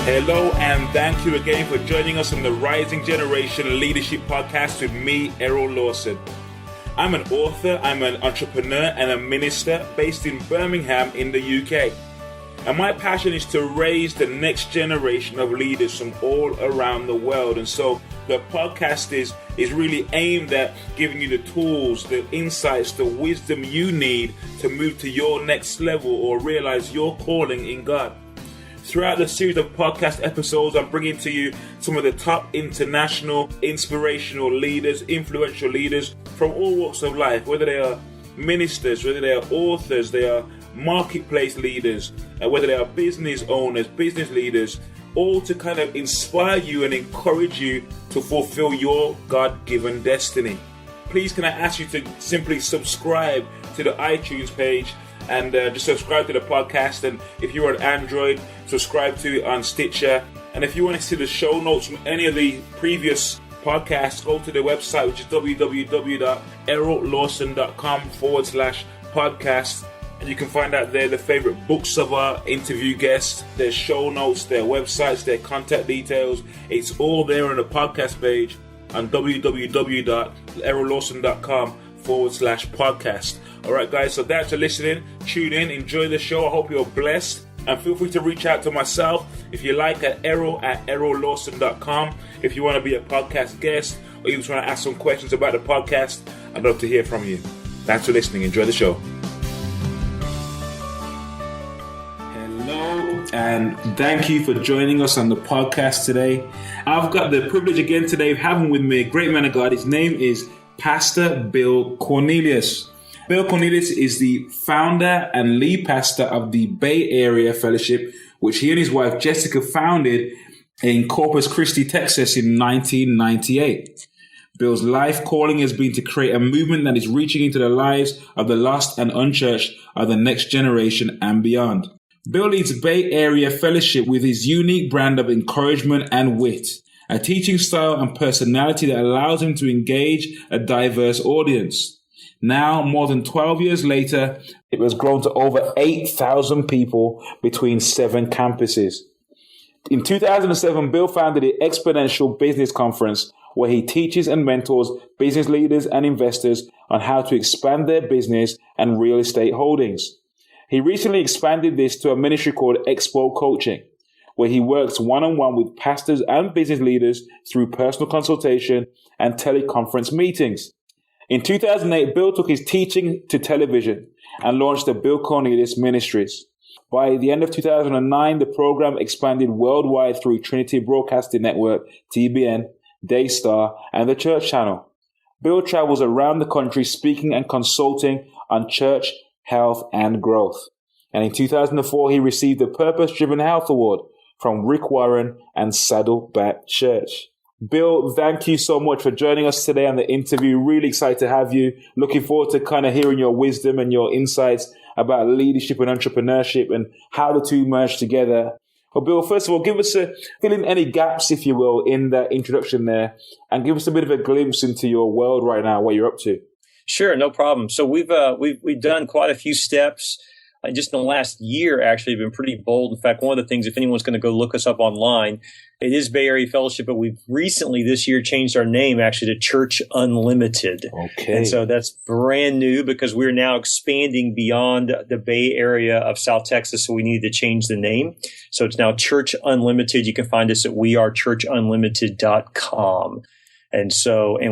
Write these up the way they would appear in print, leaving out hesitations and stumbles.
Hello, and thank you again for joining us on the Rising Generation Leadership Podcast with me, Errol Lawson. I'm an author, I'm an entrepreneur, and a minister based in Birmingham in the UK. And my passion is to raise the next generation of leaders from all around the world. And so the podcast is really aimed at giving you the tools, the insights, the wisdom you need to move to your next level or realize your calling in God. Throughout the series of podcast episodes, I'm bringing to you some of the top international, inspirational leaders, influential leaders from all walks of life, whether they are ministers, whether they are authors, they are marketplace leaders, whether they are business owners, business leaders, all to kind of inspire you and encourage you to fulfill your God-given destiny. Please, can I ask you to simply subscribe to the iTunes page and just subscribe to the podcast. And if you're on Android, subscribe to it on Stitcher. And if you want to see the show notes from any of the previous podcasts, go to the website, which is www.errollawson.com/podcast. And you can find out there the favorite books of our interview guests, their show notes, their websites, their contact details. It's all there on the podcast page on www.errollawson.com/podcast. All right, guys, so thanks for listening. Tune in, enjoy the show. I hope you're blessed. And feel free to reach out to myself if you like at errol@errollawson.com. If you want to be a podcast guest or you just want to ask some questions about the podcast, I'd love to hear from you. Thanks for listening. Enjoy the show. Hello, and thank you for joining us on the podcast today. I've got the privilege again today of having with me a great man of God. His name is Pastor Bil Cornelius. Bil Cornelius is the founder and lead pastor of the Bay Area Fellowship, which he and his wife Jessica founded in Corpus Christi, Texas in 1998. Bill's life calling has been to create a movement that is reaching into the lives of the lost and unchurched of the next generation and beyond. Bill leads Bay Area Fellowship with his unique brand of encouragement and wit, a teaching style and personality that allows him to engage a diverse audience. Now, more than 12 years later, it has grown to over 8,000 people between 7 campuses. In 2007, Bill founded the Exponential Business Conference, where he teaches and mentors business leaders and investors on how to expand their business and real estate holdings. He recently expanded this to a ministry called Expo Coaching, where he works one-on-one with pastors and business leaders through personal consultation and teleconference meetings. In 2008, Bill took his teaching to television and launched the Bil Cornelius Ministries. By the end of 2009, the program expanded worldwide through Trinity Broadcasting Network, TBN, Daystar, and the Church Channel. Bill travels around the country speaking and consulting on church, health, and growth. And in 2004, he received the Purpose-Driven Health Award from Rick Warren and Saddleback Church. Bill, thank you so much for joining us today on the interview. Really excited to have you. Looking forward to kind of hearing your wisdom and your insights about leadership and entrepreneurship and how the two merge together. Well, Bill, first of all, fill in any gaps, if you will, in that introduction there, and give us a bit of a glimpse into your world right now, what you're up to. Sure, no problem. So we've done quite a few steps. Just in the last year, actually, been pretty bold. In fact, one of the things, if anyone's going to go look us up online, it is Bay Area Fellowship, but we've recently this year changed our name actually to Church Unlimited. Okay. And so that's brand new because we're now expanding beyond the Bay Area of South Texas, so we needed to change the name. So it's now Church Unlimited. You can find us at wearechurchunlimited.com. And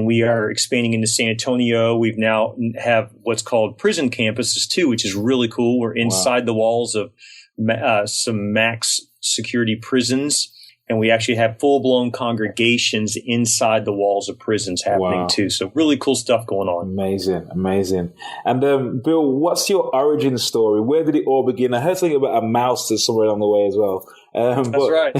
we are expanding into San Antonio. We've now have what's called prison campuses too, which is really cool. We're inside the walls of some max security prisons. And we actually have full-blown congregations inside the walls of prisons happening too. So really cool stuff going on. Amazing. And Bill, what's your origin story? Where did it all begin? I heard something about a mouse somewhere along the way as well. That's right.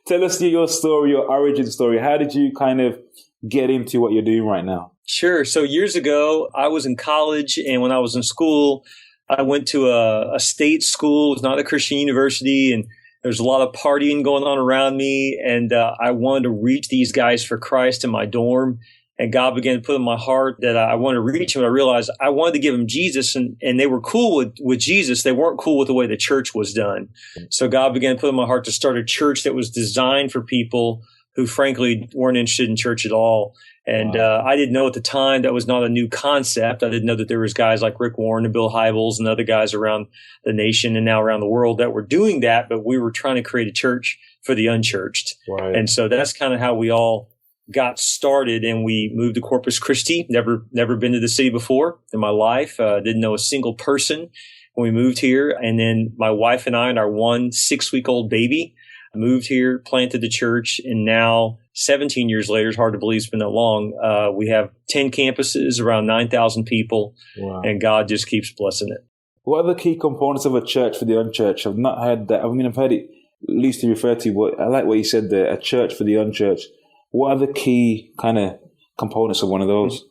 Tell us your story, your origin story. How did you kind of get into what you're doing right now? Sure. So years ago, I was in college, and when I was in school, I went to a state school. It was not a Christian university, and there's a lot of partying going on around me, and I wanted to reach these guys for Christ in my dorm. And God began to put in my heart that I wanted to reach them. I realized I wanted to give them Jesus, and they were cool with Jesus. They weren't cool with the way the church was done. So God began to put in my heart to start a church that was designed for people who frankly weren't interested in church at all. And I didn't know at the time that was not a new concept. I didn't know that there was guys like Rick Warren and Bill Hybels and other guys around the nation and now around the world that were doing that, but we were trying to create a church for the unchurched. Right. And so that's kind of how we all got started, and we moved to Corpus Christi. Never been to the city before in my life. Didn't know a single person when we moved here. And then my wife and I and our 6-week-old baby moved here, planted the church, and now 17 years later, it's hard to believe it's been that long, we have 10 campuses, around 9,000 people, and God just keeps blessing it. What are the key components of a church for the unchurched? I've not heard that. I mean, I've heard it loosely referred to, but I like what you said there, a church for the unchurched. What are the key kind of components of one of those?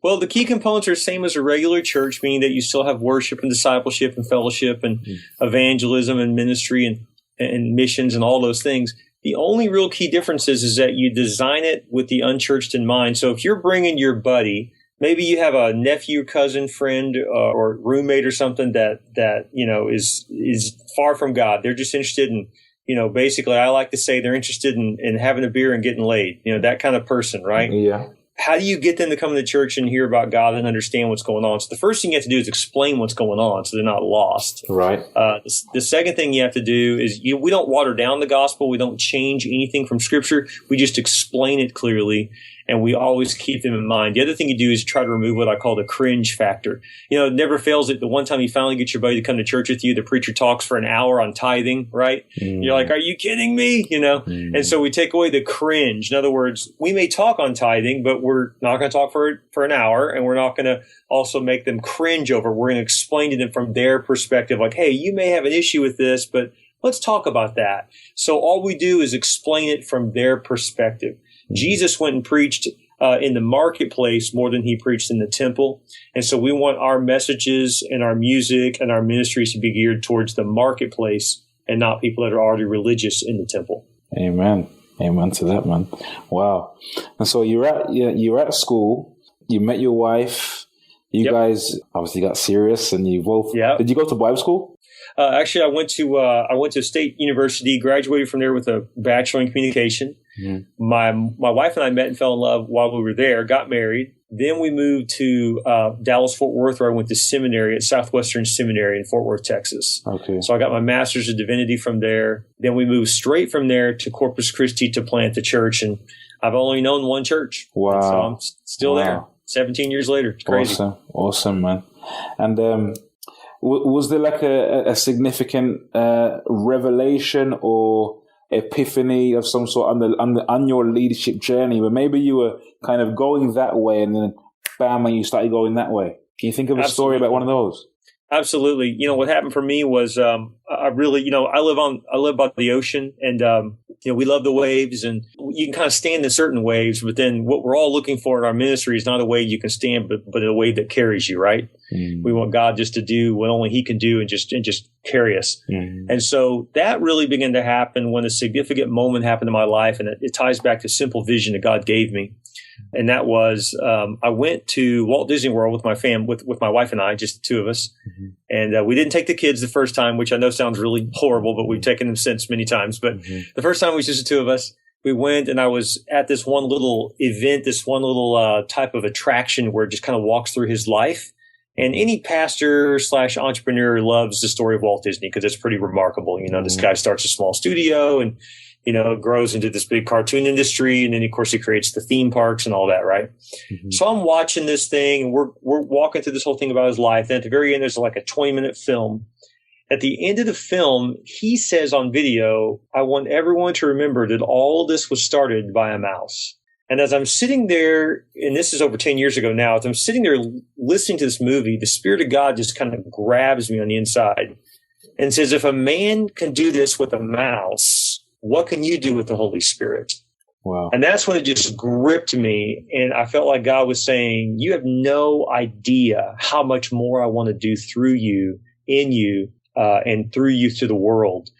Well, the key components are the same as a regular church, meaning that you still have worship and discipleship and fellowship and evangelism and ministry and missions and all those things. The only real key difference is that you design it with the unchurched in mind. So if you're bringing your buddy, maybe you have a nephew, cousin, friend, or roommate or something that you know is far from God. They're just interested in, you know, basically I like to say they're interested in having a beer and getting laid. You know, that kind of person, right? Yeah. How do you get them to come to church and hear about God and understand what's going on? So the first thing you have to do is explain what's going on so they're not lost. Right. The second thing you have to do is we don't water down the gospel. We don't change anything from Scripture. We just explain it clearly, and we always keep them in mind. The other thing you do is try to remove what I call the cringe factor. You know, it never fails that the one time you finally get your buddy to come to church with you, the preacher talks for an hour on tithing, right? You're like, are you kidding me? You know? And so we take away the cringe. In other words, we may talk on tithing, but we're not going to talk for an hour, and we're not going to also make them cringe over. We're going to explain to them from their perspective, like, hey, you may have an issue with this, but let's talk about that. So all we do is explain it from their perspective. Jesus went and preached in the marketplace more than he preached in the temple. And so we want our messages and our music and our ministries to be geared towards the marketplace and not people that are already religious in the temple. Amen. Amen to that, man. Wow. And so you're at school, you met your wife, you guys obviously got serious, and you both, did you go to Bible school? Actually, I went to State University, graduated from there with a bachelor in communication. My wife and I met and fell in love while we were there, got married. Then we moved to Dallas, Fort Worth, where I went to seminary at Southwestern Seminary in Fort Worth, Texas. Okay. So I got my master's of divinity from there. Then we moved straight from there to Corpus Christi to plant the church. And I've only known one church. Wow. And so I'm still there 17 years later. It's crazy. Awesome, man. And was there like a significant revelation or epiphany of some sort on your leadership journey where maybe you were kind of going that way and then bam, and you started going that way? Can you think of a story about one of those? Absolutely. You know, what happened for me was I really, you know, I live by the ocean, and you know, we love the waves, and you can kind of stand in certain waves, but then what we're all looking for in our ministry is not a wave you can stand, but a wave that carries you, right? We want God just to do what only He can do and just carry us. And so that really began to happen when a significant moment happened in my life, and it ties back to simple vision that God gave me. And that was, I went to Walt Disney World with my with my wife and I, just the two of us. And we didn't take the kids the first time, which I know sounds really horrible, but we've taken them since many times. But the first time it was just the two of us. We went, and I was at this one little event, this one little type of attraction where it just kind of walks through his life. And any pastor / entrepreneur loves the story of Walt Disney because it's pretty remarkable. You know, this guy starts a small studio and, you know, grows into this big cartoon industry. And then, of course, he creates the theme parks and all that, right? So I'm watching this thing, and we're walking through this whole thing about his life. And at the very end, there's like a 20-minute film. At the end of the film, he says on video, I want everyone to remember that all of this was started by a mouse. And as I'm sitting there, and this is over 10 years ago now, as I'm sitting there listening to this movie, the Spirit of God just kind of grabs me on the inside and says, if a man can do this with a mouse, what can you do with the Holy Spirit? Wow. And that's when it just gripped me. And I felt like God was saying, you have no idea how much more I want to do through you, in you, and through you to the world.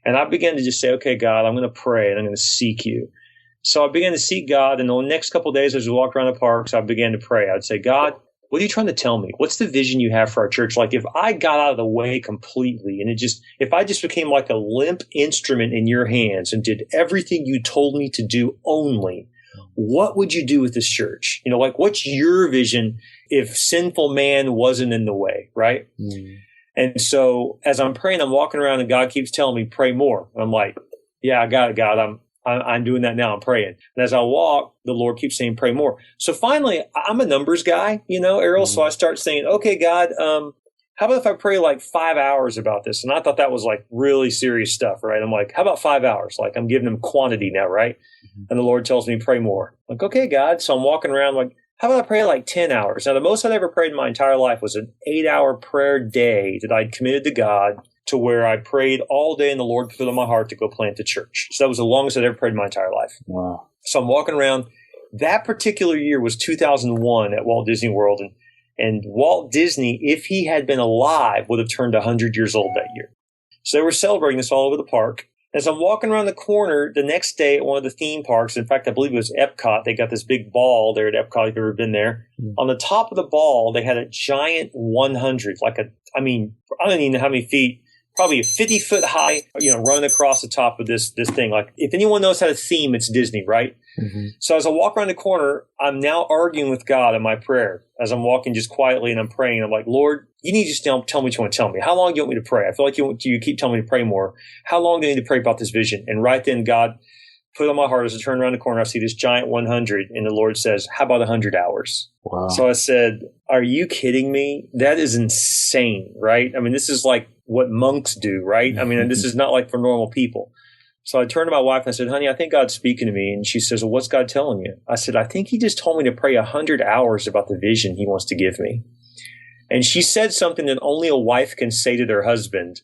And I began to just say, okay, God, I'm going to pray and I'm going to seek you. So I began to seek God, and the next couple of days as we walked around the parks, I began to pray. I'd say, God, what are you trying to tell me? What's the vision you have for our church? Like if I got out of the way completely and if I just became like a limp instrument in your hands and did everything you told me to do only, what would you do with this church? Like what's your vision if sinful man wasn't in the way, right? Mm. And so as I'm praying, I'm walking around and God keeps telling me, pray more. I'm like, yeah, I got it, God. I'm doing that now. I'm praying. And as I walk, the Lord keeps saying, pray more. So finally, I'm a numbers guy, Errol. Mm-hmm. So I start saying, okay, God, how about if I pray like 5 hours about this? And I thought that was like really serious stuff, right? I'm like, how about 5 hours? Like I'm giving him quantity now, right? Mm-hmm. And the Lord tells me, pray more. I'm like, okay, God. So I'm walking around like, how about I pray like 10 hours? Now, the most I'd ever prayed in my entire life was an 8-hour prayer day that I'd committed to God, to where I prayed all day and the Lord put it on my heart to go plant a church. So that was the longest I'd ever prayed in my entire life. Wow. So I'm walking around. That particular year was 2001 at Walt Disney World. And Walt Disney, if he had been alive, would have turned 100 years old that year. So they were celebrating this all over the park. As I'm walking around the corner the next day at one of the theme parks, in fact, I believe it was Epcot. They got this big ball there at Epcot, if you've ever been there. Mm. On the top of the ball, they had a giant 100, I don't even know how many feet, probably a 50-foot high, running across the top of this thing. Like, if anyone knows how to theme, it's Disney, right? Mm-hmm. So as I walk around the corner, I'm now arguing with God in my prayer. As I'm walking just quietly and I'm praying, I'm like, Lord, you need to just tell me what you want to tell me. How long do you want me to pray? I feel like you keep telling me to pray more. How long do I need to pray about this vision? And right then, God put on my heart as I turn around the corner, I see this giant 100, and the Lord says, how about 100 hours? Wow. So I said, are you kidding me? That is insane, right? I mean, this is like what monks do, right? I mean, this is not like for normal people. So I turned to my wife and I said, honey, I think God's speaking to me. And she says, well, what's God telling you? I said, I think he just told me to pray 100 hours about the vision he wants to give me. And she said something that only a wife can say to their husband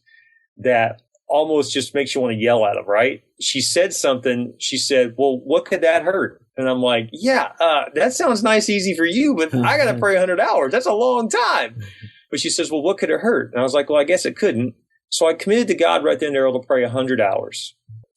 that almost just makes you want to yell at him, right? She said something. She said, well, what could that hurt? And I'm like, yeah, that sounds nice, easy for you, but I got to pray 100 hours. That's a long time. But she says, well, what could it hurt? And I was like, well, I guess it couldn't. So I committed to God right then and there to pray 100 hours.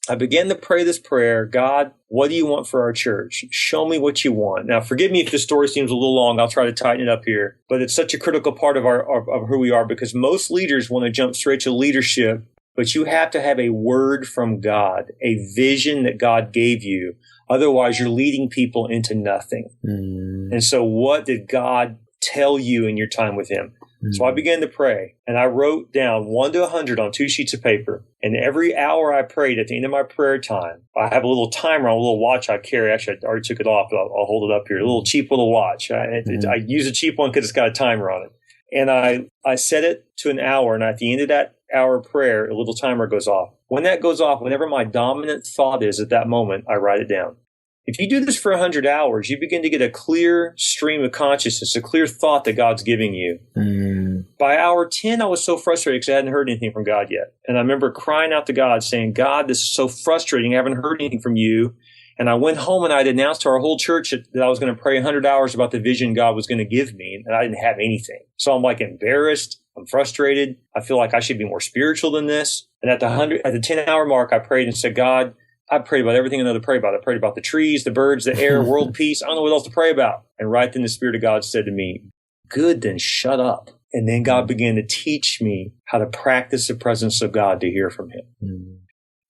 I began to pray this prayer, God, what do you want for our church? Show me what you want. Now, forgive me if the story seems a little long. I'll try to tighten it up here. But it's such a critical part of of who we are, because most leaders want to jump straight to leadership, but you have to have a word from God, a vision that God gave you. Otherwise, you're leading people into nothing. Mm. And so what did God tell you in your time with him? So I began to pray, and I wrote down 1 to 100 on 2 sheets of paper. And every hour I prayed, at the end of my prayer time, I have a little timer on a little watch I carry. Actually, I already took it off, but I'll hold it up here. A little cheap little watch. I use a cheap one because it's got a timer on it. And I set it to an hour, and at the end of that hour of prayer, a little timer goes off. When that goes off, whatever my dominant thought is at that moment, I write it down. If you do this for 100 hours, you begin to get a clear stream of consciousness, a clear thought that God's giving you. Mm. By hour 10, I was so frustrated because I hadn't heard anything from God yet. And I remember crying out to God saying, God, this is so frustrating. I haven't heard anything from you. And I went home and I'd announced to our whole church that I was going to pray 100 hours about the vision God was going to give me. And I didn't have anything. So I'm like embarrassed. I'm frustrated. I feel like I should be more spiritual than this. And at the 10-hour mark, I prayed and said, God, I prayed about everything I know to pray about. I prayed about the trees, the birds, the air, world peace. I don't know what else to pray about. And right then the Spirit of God said to me, good, then shut up. And then God began to teach me how to practice the presence of God to hear from him. Mm.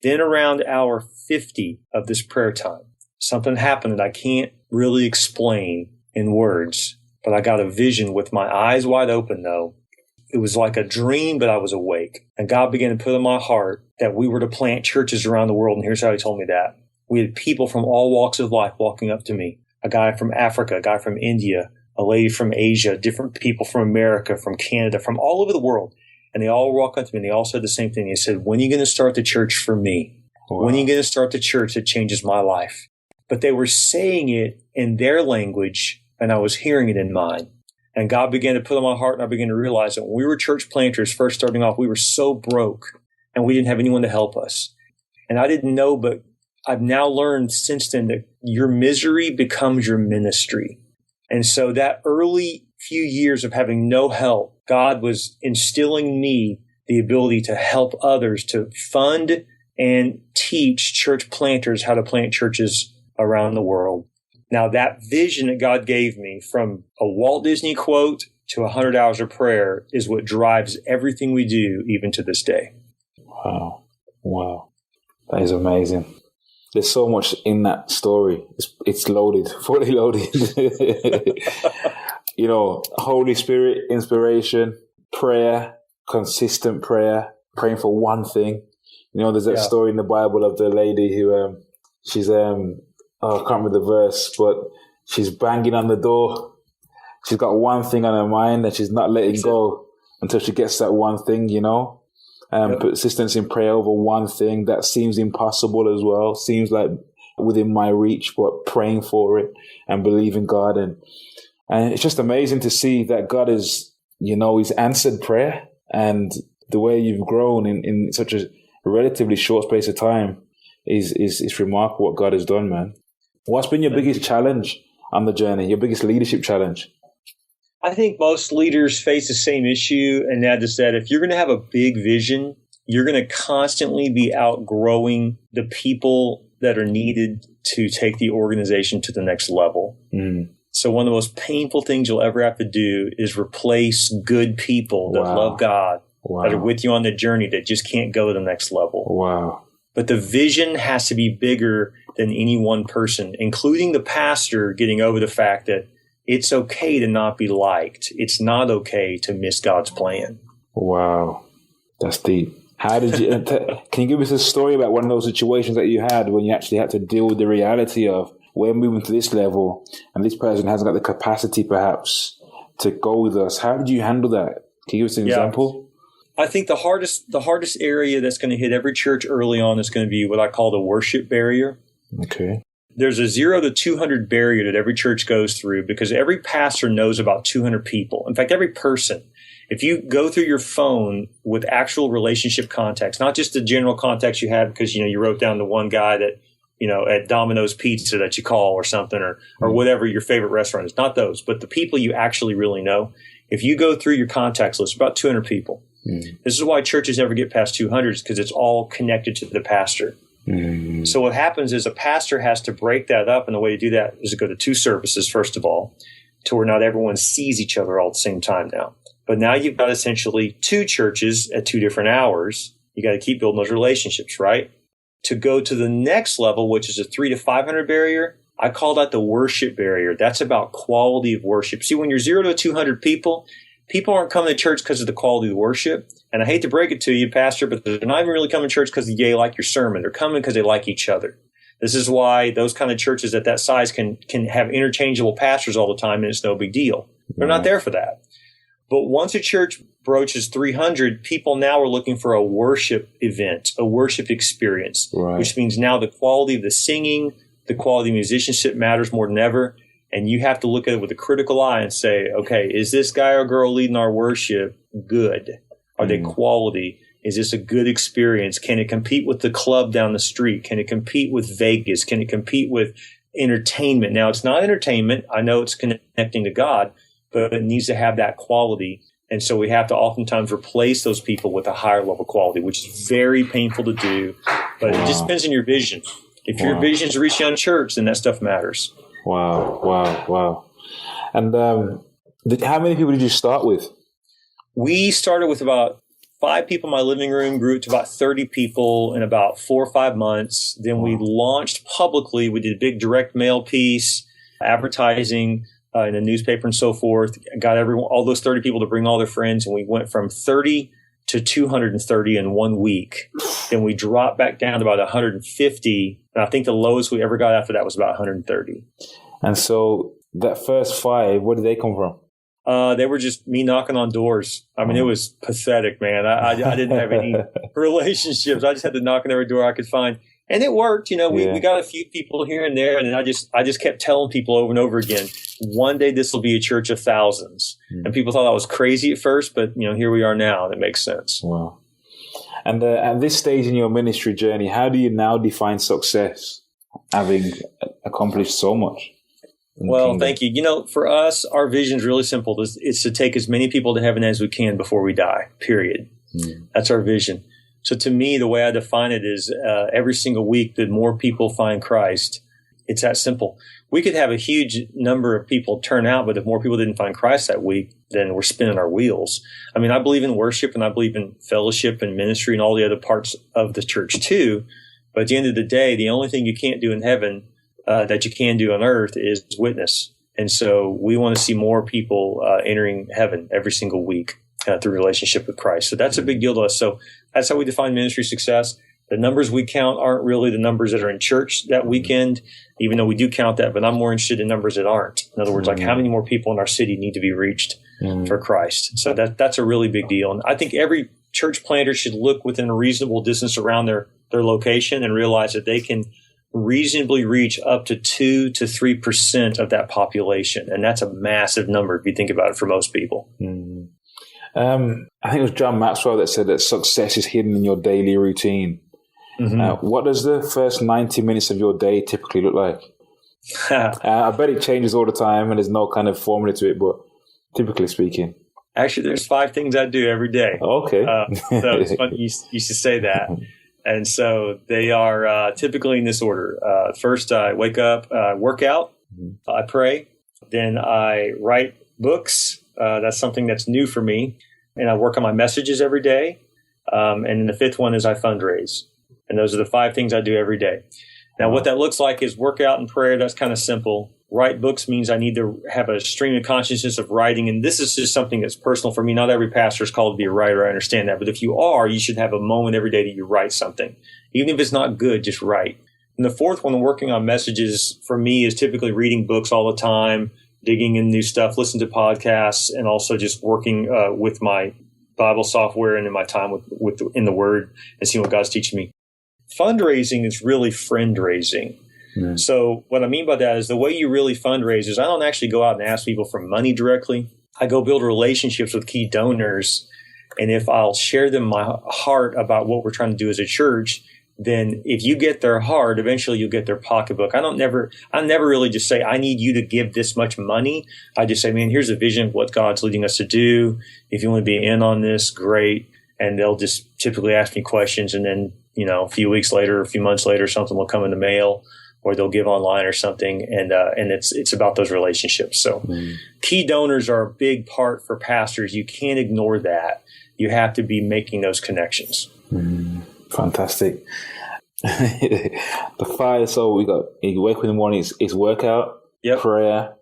Then around hour 50 of this prayer time, something happened that I can't really explain in words, but I got a vision with my eyes wide open though. It was like a dream, but I was awake. And God began to put in my heart that we were to plant churches around the world. And here's how he told me that. We had people from all walks of life walking up to me. A guy from Africa, a guy from India, a lady from Asia, different people from America, from Canada, from all over the world. And they all walked up to me and they all said the same thing. They said, when are you going to start the church for me? Wow. When are you going to start the church that changes my life? But they were saying it in their language and I was hearing it in mine. And God began to put on my heart, and I began to realize that when we were church planters first starting off, we were so broke, and we didn't have anyone to help us. And I didn't know, but I've now learned since then that your misery becomes your ministry. And so that early few years of having no help, God was instilling me the ability to help others, to fund and teach church planters how to plant churches around the world. Now, that vision that God gave me, from a Walt Disney quote to 100 hours of prayer, is what drives everything we do, even to this day. Wow. Wow. That is amazing. There's so much in that story. It's loaded, fully loaded. Holy Spirit, inspiration, prayer, consistent prayer, praying for one thing. There's that story in the Bible of the lady who she's I can't remember the verse, but she's banging on the door. She's got one thing on her mind and she's not letting go until she gets that one thing, persistence in prayer over one thing that seems impossible as well, seems like within my reach, but praying for it and believing God. And it's just amazing to see that God is, He's answered prayer, and the way you've grown in such a relatively short space of time is remarkable what God has done, man. What's been your biggest challenge on the journey, your biggest leadership challenge? I think most leaders face the same issue, and that is that if you're going to have a big vision, you're going to constantly be outgrowing the people that are needed to take the organization to the next level. Mm. So one of the most painful things you'll ever have to do is replace good people that love God, that are with you on the journey, that just can't go to the next level. Wow. But the vision has to be bigger than any one person, including the pastor getting over the fact that it's okay to not be liked. It's not okay to miss God's plan. Wow. That's deep. How did you, can you give us a story about one of those situations that you had when you actually had to deal with the reality of, we're moving to this level and this person hasn't got the capacity perhaps to go with us? How did you handle that? Can you give us an example? I think the hardest area that's going to hit every church early on is going to be what I call the worship barrier. Okay. There's a 0 to 200 barrier that every church goes through, because every pastor knows about 200 people. In fact, every person. If you go through your phone with actual relationship contacts, not just the general contacts you have because, you wrote down the one guy that, at Domino's Pizza that you call or something, or whatever your favorite restaurant is, not those, but the people you actually really know. If you go through your contacts list, about 200 people. Mm. This is why churches never get past 200, because it's all connected to the pastor. Mm. So what happens is a pastor has to break that up, and the way to do that is to go to 2 services, first of all, to where not everyone sees each other all at the same time now. But now you've got essentially 2 churches at 2 different hours. You got to keep building those relationships, right? To go to the next level, which is a 300 to 500 barrier, I call that the worship barrier. That's about quality of worship. See, when you're 0 to 200 people aren't coming to church because of the quality of the worship. And I hate to break it to you, Pastor, but they're not even really coming to church because they like your sermon. They're coming because they like each other. This is why those kind of churches at that size can have interchangeable pastors all the time, and it's no big deal. They're not there for that. But once a church broaches 300, people now are looking for a worship event, a worship experience, which means now the quality of the singing, the quality of musicianship matters more than ever. And you have to look at it with a critical eye and say, okay, is this guy or girl leading our worship good? Are they quality? Is this a good experience? Can it compete with the club down the street? Can it compete with Vegas? Can it compete with entertainment? Now, it's not entertainment. I know it's connecting to God, but it needs to have that quality. And so we have to oftentimes replace those people with a higher level quality, which is very painful to do. But it just depends on your vision. If your vision is to reach unchurched, then that stuff matters. Wow. And how many people did you start with? We started with about 5 people in my living room, grew to about 30 people in about 4 or 5 months. Then we launched publicly. We did a big direct mail piece, advertising in a newspaper and so forth. Got all those 30 people to bring all their friends, and we went from 30 to 230 in 1 week. Then we dropped back down to about 150. And I think the lowest we ever got after that was about 130. And so that first 5, where did they come from? They were just me knocking on doors. I mean, it was pathetic, man. I didn't have any relationships. I just had to knock on every door I could find. And it worked. We got a few people here and there. And I just kept telling people over and over again, one day this will be a church of thousands. And people thought I was crazy at first, but here we are now, and it makes sense. Wow. And at this stage in your ministry journey, how do you now define success, having accomplished so much? Well, thank you. For us, our vision is really simple. It's to take as many people to heaven as we can before we die, period. That's our vision. So to me, the way I define it is every single week that more people find Christ It's that simple. We could have a huge number of people turn out, but if more people didn't find Christ that week, then we're spinning our wheels. I mean, I believe in worship and I believe in fellowship and ministry and all the other parts of the church too. But at the end of the day, the only thing you can't do in heaven that you can do on earth is witness. And so we want to see more people entering heaven every single week through relationship with Christ. So that's a big deal to us. So that's how we define ministry success. The numbers we count aren't really the numbers that are in church that weekend, even though we do count that, but I'm more interested in numbers that aren't. In other words, like how many more people in our city need to be reached for Christ. So that's a really big deal. And I think every church planter should look within a reasonable distance around their location and realize that they can reasonably reach up to 2 to 3% of that population. And that's a massive number if you think about it for most people. I think it was John Maxwell that said that success is hidden in your daily routine. What does the first 90 minutes of your day typically look like? I bet it changes all the time and there's no kind of formula to it, but typically speaking. Actually, there's 5 things I do every day. Okay. So it's funny you should say that. And so they are typically in this order. First, I wake up, work out, I pray, then I write books. That's something that's new for me. And I work on my messages every day. And then the 5th one is I fundraise. And those are the 5 things I do every day. Now, what that looks like is workout and prayer. That's kind of simple. Write books means I need to have a stream of consciousness of writing. And this is just something that's personal for me. Not every pastor is called to be a writer. I understand that. But if you are, you should have a moment every day that you write something. Even if it's not good, just write. And the 4th one, working on messages for me is typically reading books all the time, digging in new stuff, listen to podcasts, and also just working with my Bible software and in my time in the Word and seeing what God's teaching me. Fundraising is really friend raising. So what I mean by that is the way you really fundraise is I don't actually go out and ask people for money directly. I go build relationships with key donors. And if I'll share them my heart about what we're trying to do as a church, then if you get their heart, eventually you'll get their pocketbook. I never really just say, I need you to give this much money. I just say, man, here's a vision of what God's leading us to do. If you want to be in on this, great. And they'll just typically ask me questions. And then, a few weeks later, a few months later, something will come in the mail or they'll give online or something. And it's about those relationships. So key donors are a big part for pastors. You can't ignore that. You have to be making those connections. Fantastic. The 5, so we got, you wake up in the morning, it's workout, prayer,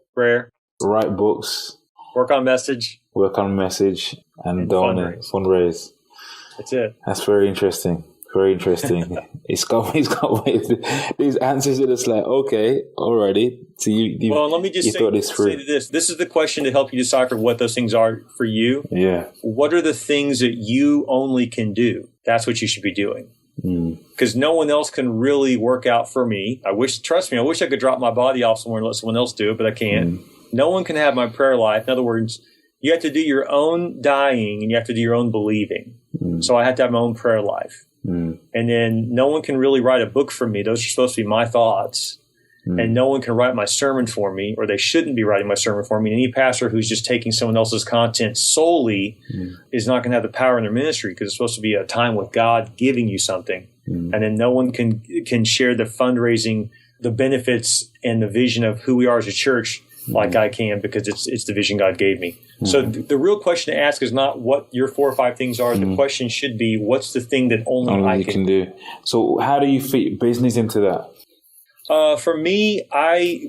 write books, work on message, and fundraise. That's it. That's very interesting. Very interesting. It's got these answers are just like, okay, alrighty. So well, let me just say this. This is the question to help you decipher what those things are for you. Yeah. What are the things that you only can do? That's what you should be doing. Because no one else can really work out for me. Trust me, I wish I could drop my body off somewhere and let someone else do it, but I can't. No one can have my prayer life. In other words, you have to do your own dying and you have to do your own believing. So I have to have my own prayer life. And then no one can really write a book for me. Those are supposed to be my thoughts. And no one can write my sermon for me, or they shouldn't be writing my sermon for me. And any pastor who's just taking someone else's content solely is not going to have the power in their ministry, because it's supposed to be a time with God giving you something. And then no one can share the fundraising, the benefits, and the vision of who we are as a church like I can, because it's the vision God gave me. So the real question to ask is not what your 4 or 5 things are. The question should be, what's the thing that only I can do? So how do you fit business into that? For me,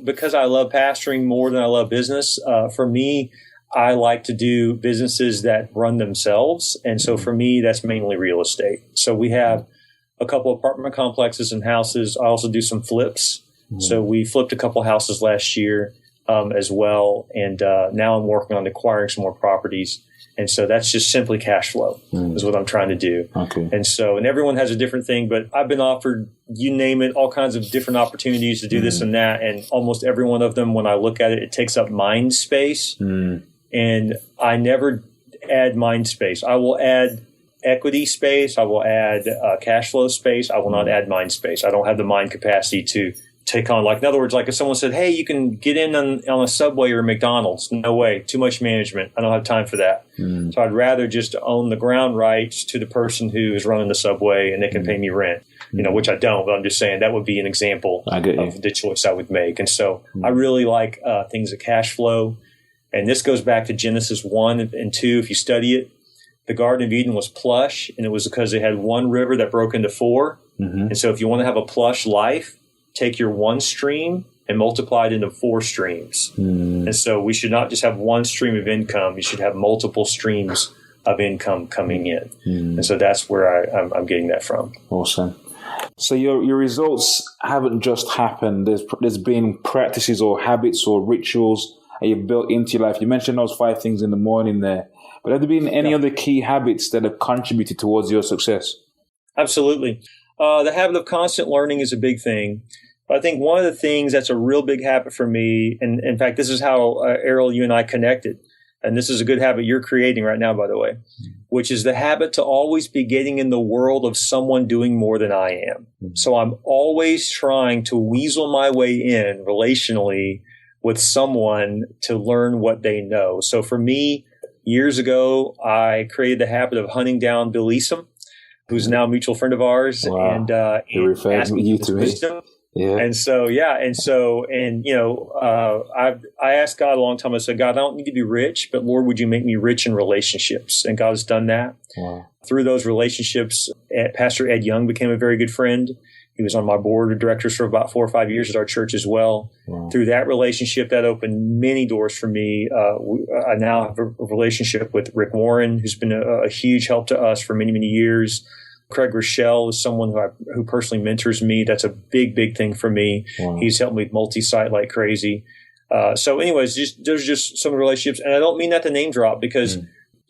because I love pastoring more than I love business, for me, I like to do businesses that run themselves. And so for me, that's mainly real estate. So we have a couple apartment complexes and houses. I also do some flips. So we flipped a couple houses last year as well. And now I'm working on acquiring some more properties. And so that's just simply cash flow is what I'm trying to do. Okay. And everyone has a different thing, but I've been offered, you name it, all kinds of different opportunities to do this and that. And almost every one of them, when I look at it, it takes up mind space. And I never add mind space. I will add equity space. I will add cash flow space. I will not add mind space. I don't have the mind capacity to take on. Like, in other words, like if someone said, hey, you can get in on a Subway or a McDonald's. No way. Too much management. I don't have time for that. So I'd rather just own the ground rights to the person who is running the Subway, and they can pay me rent, which I don't, but I'm just saying that would be an example of the choice I would make. And so I really like things that cash flow. And this goes back to Genesis 1 and 2. If you study it, the Garden of Eden was plush, and it was because it had one river that broke into four. And so if you want to have a plush life, take your one stream and multiply it into 4 streams. And so we should not just have one stream of income. You should have multiple streams of income coming in. And so that's where I'm getting that from. Awesome. So your results haven't just happened. There's been practices or habits or rituals that you've built into your life. You mentioned those 5 things in the morning there. But have there been any other key habits that have contributed towards your success? Absolutely. The habit of constant learning is a big thing. But I think one of the things that's a real big habit for me, and in fact, this is how, Errol, you and I connected. And this is a good habit you're creating right now, by the way, which is the habit to always be getting in the world of someone doing more than I am. So I'm always trying to weasel my way in relationally with someone to learn what they know. So for me, years ago, I created the habit of hunting down Bil, who's now a mutual friend of ours. Wow. And he referred you to me. Yeah. I asked God a long time. I said, God, I don't need to be rich, but Lord, would you make me rich in relationships? And God has done that. Wow. Through those relationships, Pastor Ed Young became a very good friend. He was on my board of directors for about 4 or 5 years at our church as well. Wow. Through that relationship, that opened many doors for me. I now have a relationship with Rick Warren, who's been a huge help to us for many, many years. Craig Rochelle is someone who personally mentors me. That's a big, big thing for me. Wow. He's helped me with multi-site like crazy. So anyways, there's just some relationships. And I don't mean that to name drop because,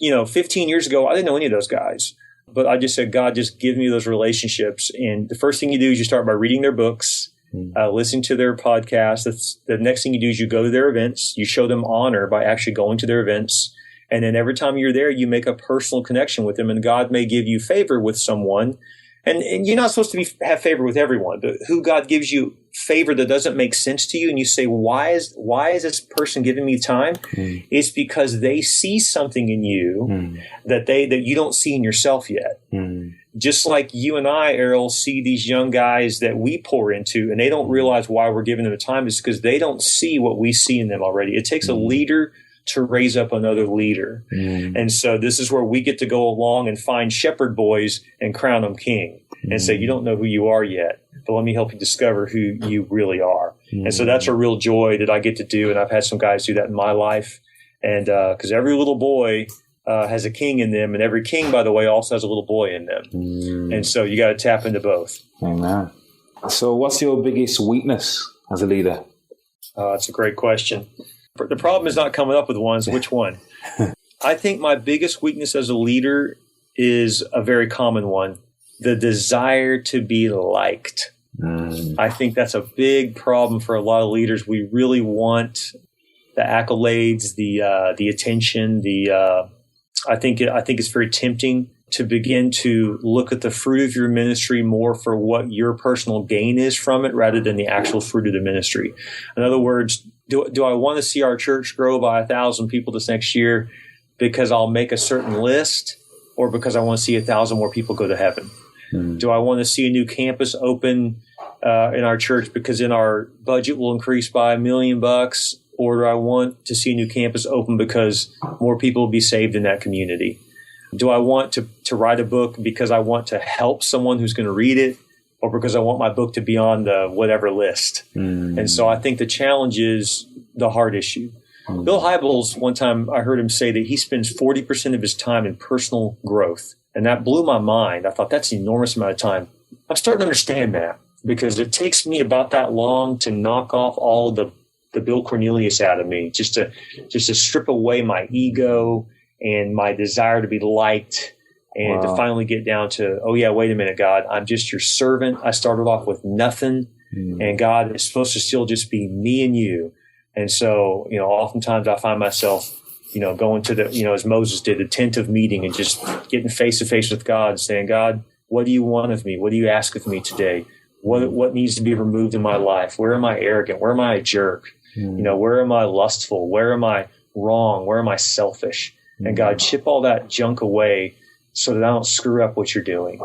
15 years ago, I didn't know any of those guys. But I just said, God, just give me those relationships. And the first thing you do is you start by reading their books, listening to their podcasts. The next thing you do is you go to their events. You show them honor by actually going to their events. And then every time you're there, you make a personal connection with them. And God may give you favor with someone. And you're not supposed to have favor with everyone. But who God gives you favor that doesn't make sense to you, and you say, why is this person giving me time? It's because they see something in you that you don't see in yourself yet. Just like you and I, Errol, see these young guys that we pour into, and they don't realize why we're giving them the time. It's because they don't see what we see in them already. It takes a leader to raise up another leader. And so this is where we get to go along and find shepherd boys and crown them king and say, you don't know who you are yet, but let me help you discover who you really are. And so that's a real joy that I get to do. And I've had some guys do that in my life. And because every little boy has a king in them, and every king, by the way, also has a little boy in them. And so you got to tap into both. Amen. So what's your biggest weakness as a leader? That's a great question. The problem is not coming up with one. So which one? I think my biggest weakness as a leader is a very common one: the desire to be liked. I think that's a big problem for a lot of leaders. We really want the accolades, the attention. I think it's very tempting to begin to look at the fruit of your ministry more for what your personal gain is from it, rather than the actual fruit of the ministry. In other words, do I want to see our church grow by 1,000 people this next year because I'll make a certain list, or because I want to see 1,000 more people go to heaven? Do I want to see a new campus open in our church because then our budget will increase by $1 million? Or do I want to see a new campus open because more people will be saved in that community? Do I want to write a book because I want to help someone who's going to read it, or because I want my book to be on the whatever list? And so I think the challenge is the heart issue. Bill Hybels, one time I heard him say that he spends 40% of his time in personal growth. And that blew my mind. I thought, that's an enormous amount of time. I'm starting to understand that, because it takes me about that long to knock off all the Bil Cornelius out of me, just to strip away my ego and my desire to be liked, and to finally get down to, oh yeah, wait a minute, God, I'm just your servant. I started off with nothing, and God, it's supposed to still just be me and you. And so, oftentimes I find myself, going to the, as Moses did, the tent of meeting, and just getting face to face with God and saying, God, what do you want of me? What do you ask of me today? What needs to be removed in my life? Where am I arrogant? Where am I a jerk? Where am I lustful? Where am I wrong? Where am I selfish? And God, chip all that junk away so that I don't screw up what you're doing.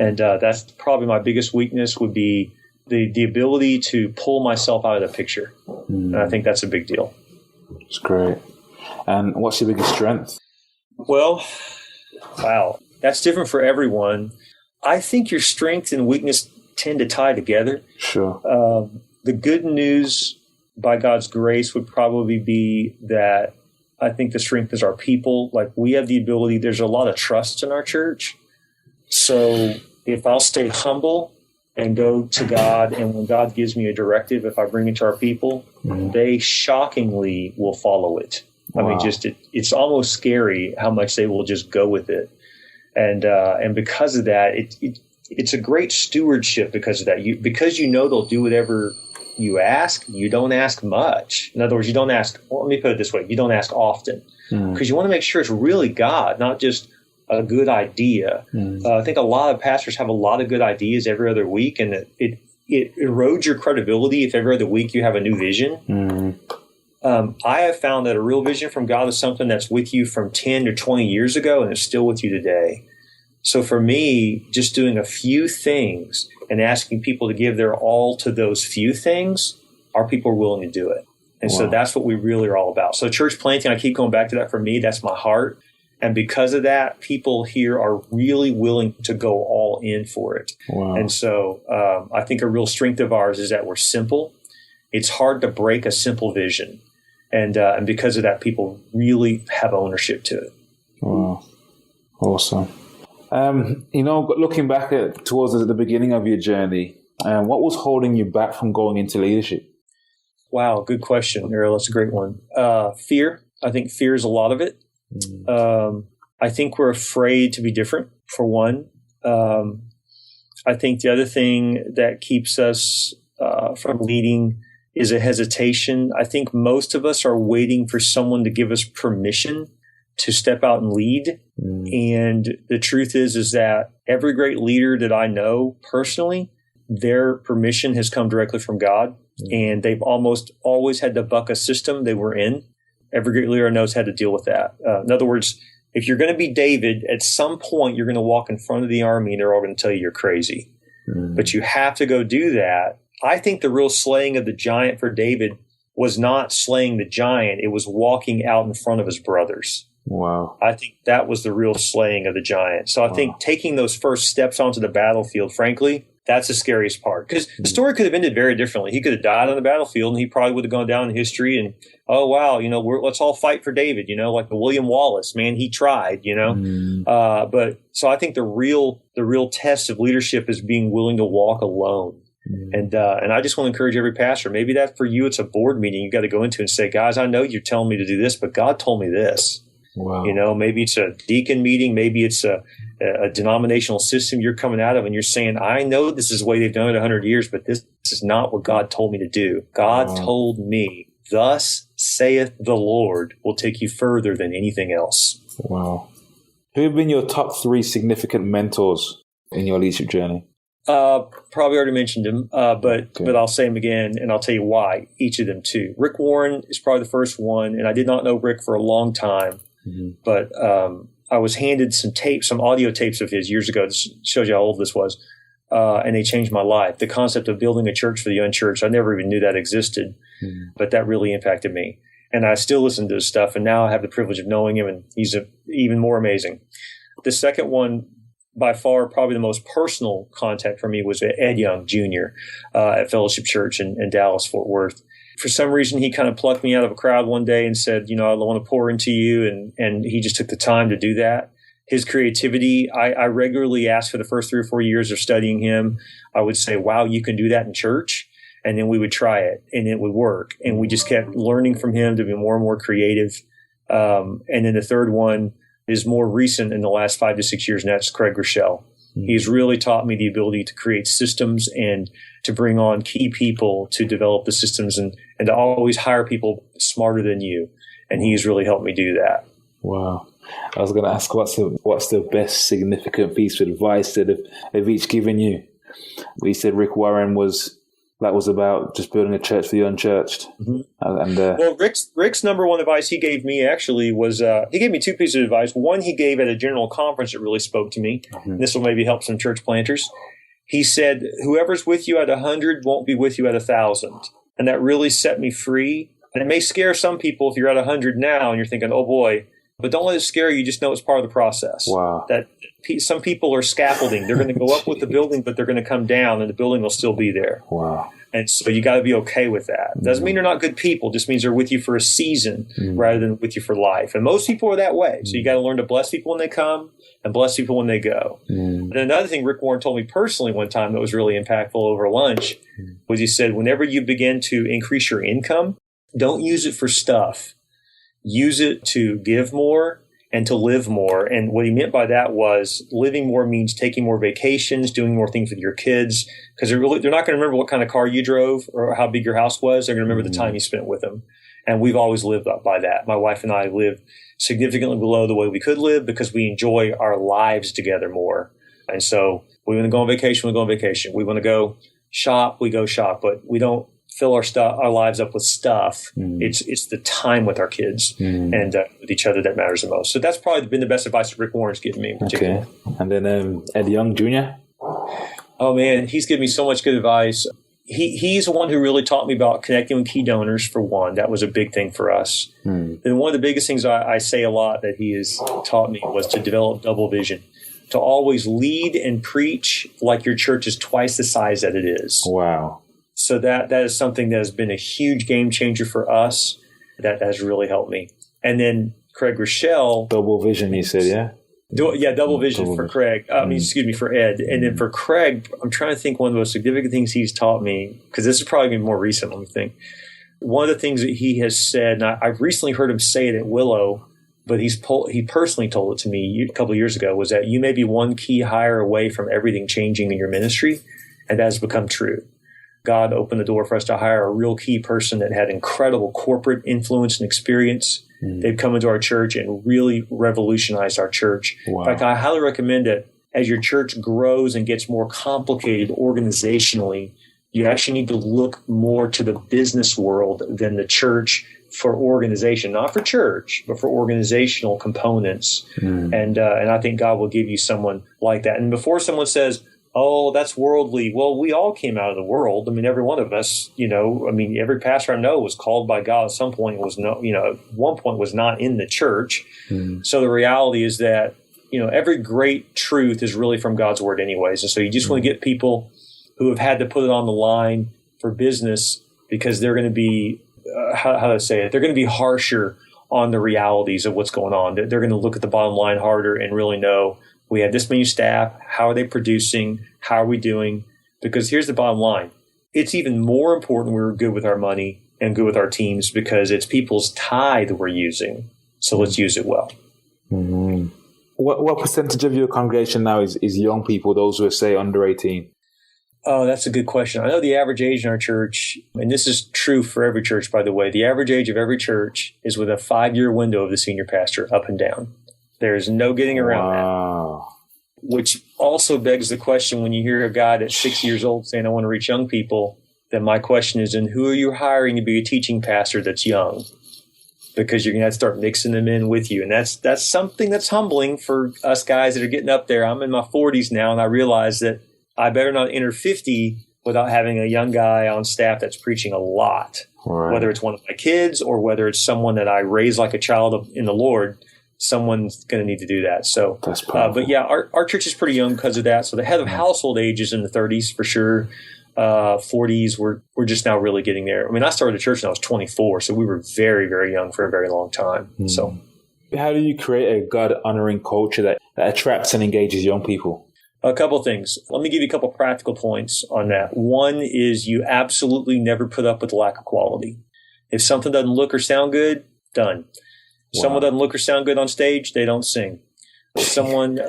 And that's probably my biggest weakness would be the ability to pull myself out of the picture. And I think that's a big deal. That's great. And what's your biggest strength? Well, wow, that's different for everyone. I think your strength and weakness tend to tie together. Sure. The good news by God's grace would probably be that I think the strength is our people. Like we have the ability, there's a lot of trust in our church. So if I'll stay humble and go to God, and when God gives me a directive, if I bring it to our people, they shockingly will follow it. Wow. I mean, it's almost scary how much they will just go with it. And because of that, it's a great stewardship because of that. Because they'll do whatever you ask, you don't ask much. In other words, you don't ask, well, let me put it this way, you don't ask often. Because you want to make sure it's really God, not just a good idea. I think a lot of pastors have a lot of good ideas every other week, and it erodes your credibility if every other week you have a new vision. I have found that a real vision from God is something that's with you from 10 to 20 years ago, and it's still with you today. So for me, just doing a few things and asking people to give their all to those few things, our people are willing to do it. And so that's what we really are all about. So church planting, I keep going back to that. For me, that's my heart. And because of that, people here are really willing to go all in for it. Wow. And so I think a real strength of ours is that we're simple. It's hard to break a simple vision. And because of that, people really have ownership to it. Wow. Awesome. Looking back towards the beginning of your journey, what was holding you back from going into leadership? Wow, good question, Errol. That's a great one. Fear. I think fear is a lot of it. I think we're afraid to be different, for one. I think the other thing that keeps us from leading is a hesitation. I think most of us are waiting for someone to give us permission to step out and lead. And the truth is that every great leader that I know personally, their permission has come directly from God. And they've almost always had to buck a system they were in. Every great leader knows how to deal with that. In other words, if you're going to be David, at some point you're going to walk in front of the army and they're all going to tell you you're crazy. But you have to go do that. I think the real slaying of the giant for David was not slaying the giant. It was walking out in front of his brothers. Wow. I think that was the real slaying of the giant. So I think taking those first steps onto the battlefield, frankly, that's the scariest part. Because the story could have ended very differently. He could have died on the battlefield and he probably would have gone down in history and, oh, wow, let's all fight for David, like the William Wallace, man, he tried, But so I think the real test of leadership is being willing to walk alone. And I just want to encourage every pastor, maybe that for you, it's a board meeting you got to go into and say, guys, I know you're telling me to do this, but God told me this. Wow. Maybe it's a deacon meeting, maybe it's a denominational system you're coming out of and you're saying, I know this is the way they've done it 100 years, but this is not what God told me to do. God told me, thus saith the Lord, will take you further than anything else. Wow. Who have been your top 3 significant mentors in your leadership journey? Probably already mentioned him, but I'll say him again, and I'll tell you why, each of them too. Rick Warren is probably the first one, and I did not know Rick for a long time, but I was handed some audio tapes of his years ago. This shows you how old this was, and they changed my life. The concept of building a church for the unchurched, I never even knew that existed, but that really impacted me. And I still listen to his stuff, and now I have the privilege of knowing him, and he's even more amazing. The second one, by far, probably the most personal contact for me was Ed Young Jr. At Fellowship Church in Dallas, Fort Worth. For some reason, he kind of plucked me out of a crowd one day and said, I want to pour into you. And he just took the time to do that. His creativity, I regularly asked for the first 3 or 4 years of studying him. I would say, wow, you can do that in church. And then we would try it and it would work. And we just kept learning from him to be more and more creative. And then the third one is more recent in the last 5 to 6 years, and that's Craig Rochelle. He's really taught me the ability to create systems and to bring on key people to develop the systems and to always hire people smarter than you. And he's really helped me do that. Wow. I was going to ask, what's the best significant piece of advice that they've each given you? We said Rick Warren was about just building a church for the unchurched. Mm-hmm. Well, Rick's number one advice he gave me actually was he gave me two pieces of advice. One he gave at a general conference that really spoke to me. Mm-hmm. This will maybe help some church planters. He said, "Whoever's with you at 100 won't be with you at 1,000," and that really set me free. And it may scare some people if you're at 100 now and you're thinking, "Oh boy." But don't let it scare you. Just know it's part of the process. Wow. That some people are scaffolding. They're going to go up with the building, but they're going to come down, and the building will still be there. Wow. And so you got to be okay with that. Doesn't mean they're not good people. Just means they're with you for a season rather than with you for life. And most people are that way. So you got to learn to bless people when they come and bless people when they go. And another thing Rick Warren told me personally one time that was really impactful over lunch was he said, whenever you begin to increase your income, don't use it for stuff. Use it to give more and to live more. And what he meant by that was living more means taking more vacations, doing more things with your kids, because they're not going to remember what kind of car you drove or how big your house was. They're going to remember the time you spent with them. And we've always lived up by that. My wife and I live significantly below the way we could live because we enjoy our lives together more. And so we want to go on vacation, we go on vacation. We want to go shop, we go shop, but we don't fill our lives up with stuff. It's the time with our kids and with each other that matters the most. So that's probably been the best advice that Rick Warren's given me in particular. Okay. And then Ed Young Jr.? Oh man, he's given me so much good advice. He's the one who really taught me about connecting with key donors, for one. That was a big thing for us. And one of the biggest things I say a lot that he has taught me was to develop double vision, to always lead and preach like your church is twice the size that it is. Wow. So that is something that has been a huge game changer for us. That has really helped me. And then Craig Rochelle. Double vision, you said, yeah? Double vision for Craig. For Ed. And then for Craig, I'm trying to think one of the most significant things he's taught me, because this is probably been more recent, let me think. One of the things that he has said, and I've recently heard him say it at Willow, but he personally told it to me a couple of years ago, was that you may be one key hire away from everything changing in your ministry, and that has become true. God opened the door for us to hire a real key person that had incredible corporate influence and experience. They've come into our church and really revolutionized our church. Wow. In fact, I highly recommend that as your church grows and gets more complicated organizationally, you actually need to look more to the business world than the church for organization, not for church, but for organizational components. And I think God will give you someone like that. And before someone says, "Oh, that's worldly." Well, we all came out of the world. I mean, every one of us, every pastor I know was called by God at some point, at one point was not in the church. So the reality is that, every great truth is really from God's word anyways. And so you just want to get people who have had to put it on the line for business because they're going to be, they're going to be harsher on the realities of what's going on. They're going to look at the bottom line harder and really know, we have this many staff. How are they producing? How are we doing? Because here's the bottom line. It's even more important we're good with our money and good with our teams because it's people's tithe we're using. So let's use it well. Mm-hmm. What percentage of your congregation now is young people, those who are, say, under 18? Oh, that's a good question. I know the average age in our church, and this is true for every church, by the way, the average age of every church is with a 5-year window of the senior pastor up and down. There's no getting around that. Which also begs the question when you hear a guy that's 6 years old saying, "I want to reach young people," then my question is, then who are you hiring to be a teaching pastor that's young? Because you're going to have to start mixing them in with you. And that's something that's humbling for us guys that are getting up there. I'm in my 40s now, and I realize that I better not enter 50 without having a young guy on staff that's preaching a lot, whether it's one of my kids or whether it's someone that I raise like a child in the Lord. Someone's going to need to do that. So, that's powerful. But yeah, our church is pretty young because of that. So the head of household age is in the 30s for sure. 40s, we're just now really getting there. I mean, I started the church when I was 24, so we were very, very young for a very long time. So, how do you create a God-honoring culture that attracts and engages young people? A couple of things. Let me give you a couple of practical points on that. One is you absolutely never put up with the lack of quality. If something doesn't look or sound good, done. Someone doesn't look or sound good on stage, they don't sing. If someone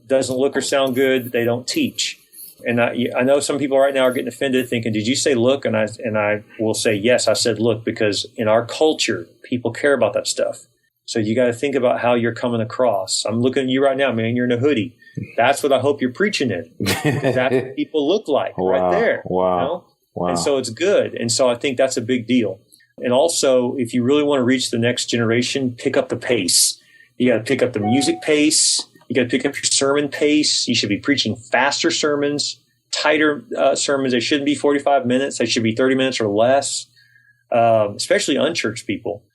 doesn't look or sound good, they don't teach. And I know some people right now are getting offended thinking, "Did you say look?" And I will say, yes, I said look, because in our culture, people care about that stuff. So you got to think about how you're coming across. I'm looking at you right now, man. You're in a hoodie. That's what I hope you're preaching in. That's what people look like right there. Wow. You know? Wow. And so it's good. And so I think that's a big deal. And also, if you really want to reach the next generation, pick up the pace. You got to pick up the music pace. You got to pick up your sermon pace. You should be preaching faster sermons, tighter sermons. They shouldn't be 45 minutes. They should be 30 minutes or less, especially unchurched people.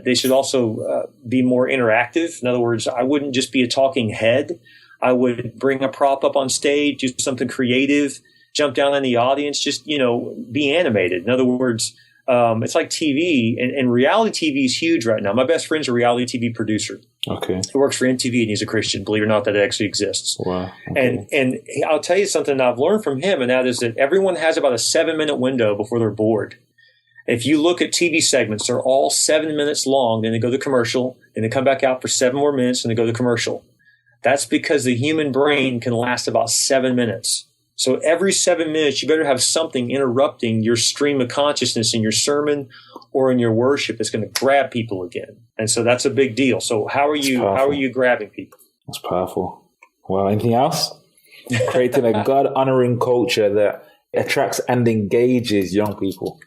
They should also be more interactive. In other words, I wouldn't just be a talking head. I would bring a prop up on stage, do something creative, jump down in the audience, just, be animated. In other words, it's like TV, and reality TV is huge right now. My best friend's a reality TV producer. Okay. He works for MTV and he's a Christian. Believe it or not, that actually exists. Wow. Okay. And I'll tell you something I've learned from him, and that is that everyone has about a 7-minute window before they're bored. If you look at TV segments, they're all 7 minutes long, then they go to commercial, then they come back out for 7 more minutes, and they go to commercial. That's because the human brain can last about 7 minutes. So every 7 minutes, you better have something interrupting your stream of consciousness in your sermon or in your worship that's going to grab people again. And so that's a big deal. So how are you grabbing people? That's powerful. Well, anything else? Creating a God-honoring culture that attracts and engages young people.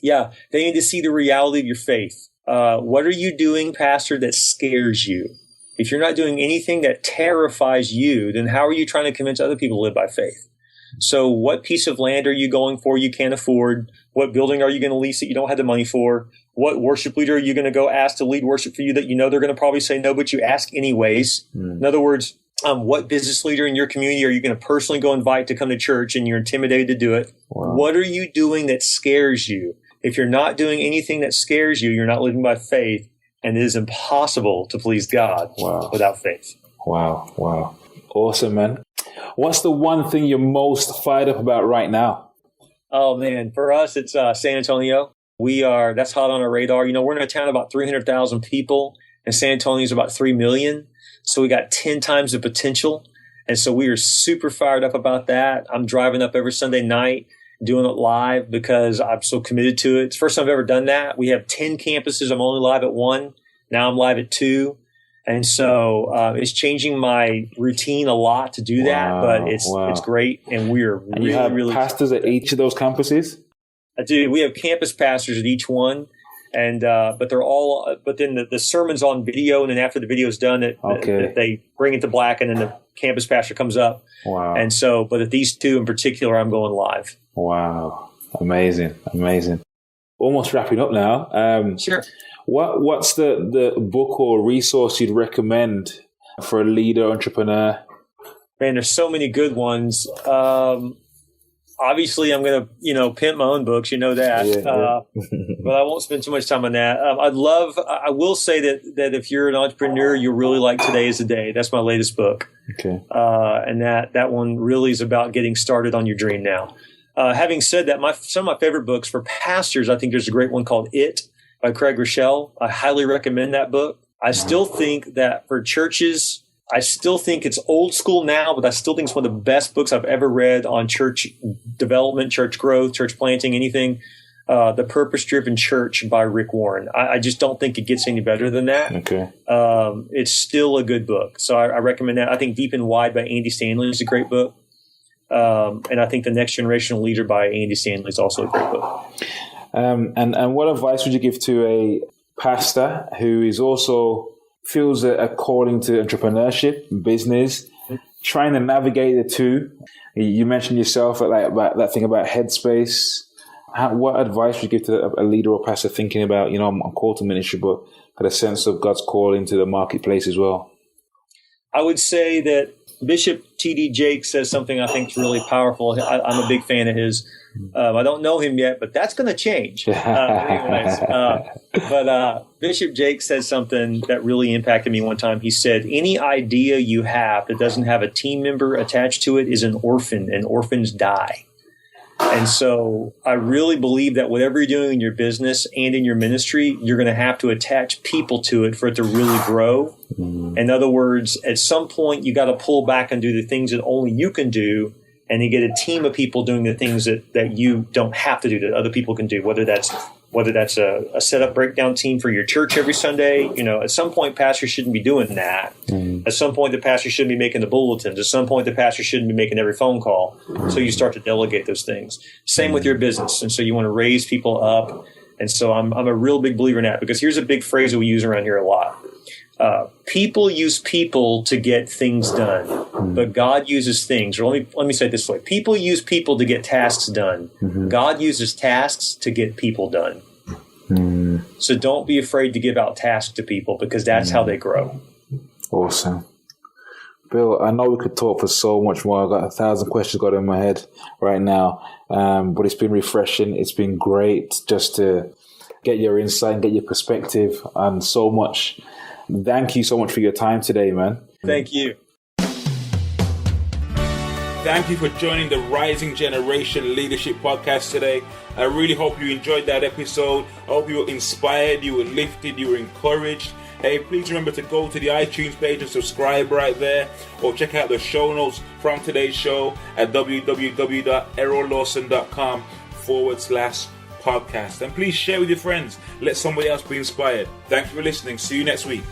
Yeah, they need to see the reality of your faith. What are you doing, Pastor, that scares you? If you're not doing anything that terrifies you, then how are you trying to convince other people to live by faith? So what piece of land are you going for you can't afford? What building are you going to lease that you don't have the money for? What worship leader are you going to go ask to lead worship for you that you know they're going to probably say no, but you ask anyways? In other words, what business leader in your community are you going to personally go invite to come to church and you're intimidated to do it? Wow. What are you doing that scares you? If you're not doing anything that scares you, you're not living by faith. And it is impossible to please God without faith. Wow. Awesome, man. What's the one thing you're most fired up about right now? Oh, man. For us, it's San Antonio. That's hot on our radar. We're in a town of about 300,000 people, and San Antonio is about 3 million. So we got 10 times the potential. And so we are super fired up about that. I'm driving up every Sunday night, doing it live because I'm so committed to it. It's the first time I've ever done that. We have 10 campuses. I'm only live at 1. Now I'm live at 2. And so it's changing my routine a lot to do that, but it's great. And we're and you have really pastors at each of those campuses? I do. We have campus pastors at each one. And but then the sermon's on video, and then after the video's done, they bring it to black, and then the campus pastor comes up. Wow. And so, but at these 2 in particular, I'm going live. Wow. Amazing. Almost wrapping up now. Sure. What's the book or resource you'd recommend for a leader, entrepreneur? Man, there's so many good ones. Obviously, I'm going to, pimp my own books. You know that. Yeah. But I won't spend too much time on that. I will say that if you're an entrepreneur, you'll really like Today is the Day. That's my latest book. Okay. And that one really is about getting started on your dream now. Having said that, some of my favorite books for pastors, I think there's a great one called It by Craig Rochelle. I highly recommend that book. I still think that for churches, I still think it's old school now, but I still think it's one of the best books I've ever read on church development, church growth, church planting, anything. The Purpose-Driven Church by Rick Warren. I just don't think it gets any better than that. Okay. It's still a good book. So I recommend that. I think Deep and Wide by Andy Stanley is a great book. And I think The Next Generational Leader by Andy Stanley is also a great book. And what advice would you give to a pastor who is also feels a calling to entrepreneurship, business, trying to navigate the two? You mentioned yourself about that thing about headspace. What advice would you give to a leader or pastor thinking about, I'm called to ministry, but got a sense of God's call into the marketplace as well? I would say that Bishop T.D. Jakes says something I think is really powerful. I'm a big fan of his. I don't know him yet, but that's going to change. But Bishop Jakes said something that really impacted me one time. He said, any idea you have that doesn't have a team member attached to it is an orphan, and orphans die. And so I really believe that whatever you're doing in your business and in your ministry, you're going to have to attach people to it for it to really grow. Mm-hmm. In other words, at some point, you got to pull back and do the things that only you can do, and you get a team of people doing the things that you don't have to do, that other people can do, whether that's whether that's a setup breakdown team for your church every Sunday. At some point, pastors shouldn't be doing that. At some point, the pastor shouldn't be making the bulletins. At some point, the pastor shouldn't be making every phone call. So you start to delegate those things. Same with your business. And so you want to raise people up. And so I'm a real big believer in that, because here's a big phrase that we use around here a lot. People use people to get things done, but God uses things. Or let me say it this way: people use people to get tasks done. God uses tasks to get people done. So don't be afraid to give out tasks to people, because that's how they grow. Awesome. Bill, I know we could talk for so much more. I've got 1,000 questions got in my head right now, but it's been refreshing. It's been great just to get your insight and get your perspective on so much. Thank you so much for your time today, man. Thank you. Thank you for joining the Rising Generation Leadership Podcast today. I really hope you enjoyed that episode. I hope you were inspired, you were lifted, you were encouraged. Hey, please remember to go to the iTunes page and subscribe right there, or check out the show notes from today's show at www.errollawson.com/podcast. And please share with your friends. Let somebody else be inspired. Thank you for listening. See you next week.